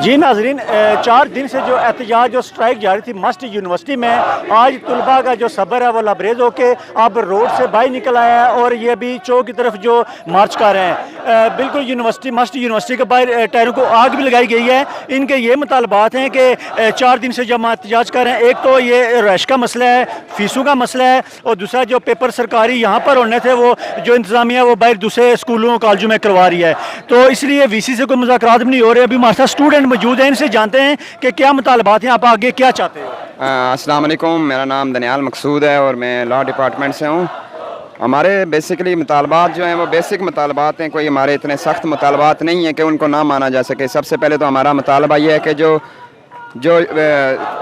جی ناظرین، 4 دن سے جو احتجاج جو اسٹرائک جاری تھی مسٹ یونیورسٹی میں، آج طلباء کا جو صبر ہے وہ لبریز ہو کے اب روڈ سے باہر نکل آیا ہے اور یہ بھی چوک کی طرف جو مارچ کر رہے ہیں۔ بالکل مسٹ یونیورسٹی کے باہر ٹائروں کو آگ بھی لگائی گئی ہے۔ ان کے یہ مطالبات ہیں کہ 4 دن سے جب ہم احتجاج کر رہے ہیں، ایک تو یہ رہائش کا مسئلہ ہے، فیسوں کا مسئلہ ہے، اور دوسرا جو پیپر سرکاری یہاں پر ہونے تھے وہ جو انتظامیہ وہ باہر دوسرے اسکولوں کالجوں میں کروا رہی ہے، تو اس لیے وی سی سے کوئی مذاکرات بھی نہیں ہو رہے۔ ابھی ہمارے ساتھ اسٹوڈنٹ موجود ہیں، ان سے جانتے ہیں کہ کیا مطالبات ہیں، آپ آگے کیا چاہتے ہو؟ السلام علیکم، میرا نام دنیال مقصود ہے اور میں لا ڈپارٹمنٹ سے ہوں۔ ہمارے بیسیکلی مطالبات جو ہیں وہ بیسک مطالبات ہیں، کوئی ہمارے اتنے سخت مطالبات نہیں ہیں کہ ان کو نہ مانا جا سکے۔ سب سے پہلے تو ہمارا مطالبہ یہ ہے کہ جو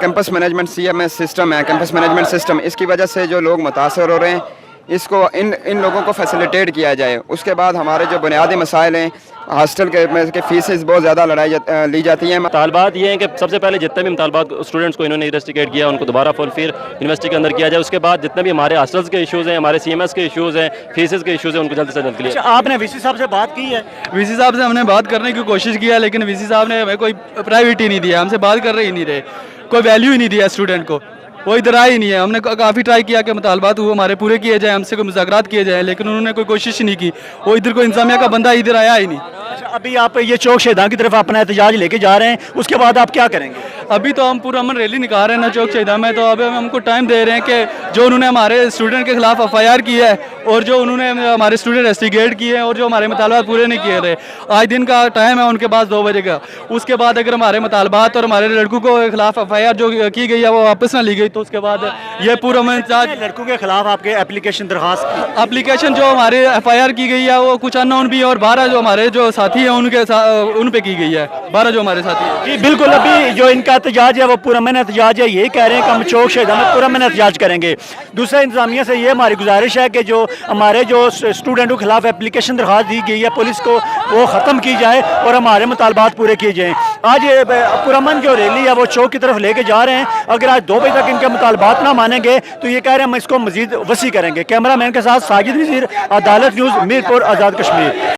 campus management C M S system ہے، کیمپس مینجمنٹ سسٹم، اس کی وجہ سے جو لوگ متاثر ہو رہے ہیں، اس کو ان لوگوں کو فیسیلیٹیٹ کیا جائے۔ اس کے بعد ہمارے جو بنیادی مسائل ہیں، ہاسٹل کے فیسز بہت زیادہ لی جاتی ہیں۔ مطالبات یہ ہیں کہ سب سے پہلے جتنے بھی مطالبات اسٹوڈنٹس کو انہوں نے انویسٹیگیٹ کیا ان کو دوبارہ فلفل یونیورسٹی کے اندر کیا جائے۔ اس کے بعد جتنے بھی ہمارے ہاسٹلس کے ایشوز ہیں، ہمارے سی ایم ایس کے ایشوز ہیں، فیسز کے ایشوز ہیں، ان کو جلد سے جلد کلیئر۔ آپ نے وی سی صاحب سے بات کی ہے؟ وی سی صاحب سے ہم نے بات کرنے کی کوشش کیا، لیکن وی سی صاحب نے ہمیں کوئی پرائیویٹی نہیں دیا، ہم سے بات کر رہے ہی نہیں رہے، کوئی ویلیو ہی نہیں دیا اسٹوڈنٹ کو، وہ ادھر آئے ہی نہیں ہے۔ ہم نے کافی ٹرائی کیا کہ مطالبات وہ ہمارے پورے کیے جائیں، ہم سے کوئی مذاکرات کیے جائیں، لیکن انہوں نے کوئی کوشش ہی نہیں کی۔ وہ ادھر کوئی انتظامیہ کا بندہ ادھر آیا ہی نہیں۔ ابھی آپ یہ چوک شہیدان کی طرف اپنا احتجاج لے کے جا رہے ہیں، اس کے بعد آپ کیا کریں گے؟ ابھی تو ہم پورا امن ریلی نکال رہے ہیں نا چوک شہیدان میں، تو ابھی ہم کو ٹائم دے رہے ہیں کہ جو انہوں نے ہمارے اسٹوڈنٹ کے خلاف ایف آئی آر کی ہے اور جو انہوں نے ہمارے اسٹوڈنٹ انویسٹیگیٹ کیے ہیں اور جو ہمارے مطالبات پورے نہیں کیے رہے، آج دن کا ٹائم ہے ان کے پاس 2 بجے کا۔ اس کے بعد اگر ہمارے مطالبات اور ہمارے لڑکوں کو خلاف ایف آئی آر جو کی گئی ہے وہ واپس نہ لی گئی، تو اس کے بعد یہ پورا لڑکوں کے خلاف آپ کے اپلیکیشن درخواست اپلیکیشن جو ہمارے ایف آئی آر کی گئی ہے وہ کچھ ان نون بھی ہے، اور 12 جو ہمارے جو ساتھی ہیں ان پہ کی گئی ہے، 12 جو ہمارے ساتھی ہیں۔ جی بالکل، ابھی جو ان کا احتجاج ہے وہ پرامن احتجاج ہے، یہی کہہ رہے ہیں کہ ہم چوک شہیدان میں پرامن احتجاج کریں گے۔ دوسرا انتظامیہ سے یہ ہماری گزارش ہے کہ جو ہمارے جو اسٹوڈنٹوں کے خلاف اپلیکیشن درخواست دی گئی ہے پولیس کو، وہ ختم کی جائے اور ہمارے مطالبات پورے کیے جائیں۔ آج پرامن جو ریلی ہے وہ چوک کی طرف لے کے جا رہے ہیں، اگر آج 2 بجے تک ان کے مطالبات نہ مانیں گے تو یہ کہہ رہے ہیں ہم اس کو مزید وسیع کریں گے۔ کیمرہ مین کے ساتھ ساجد وزیر، عدالت نیوز، میرپور، آزاد کشمیر۔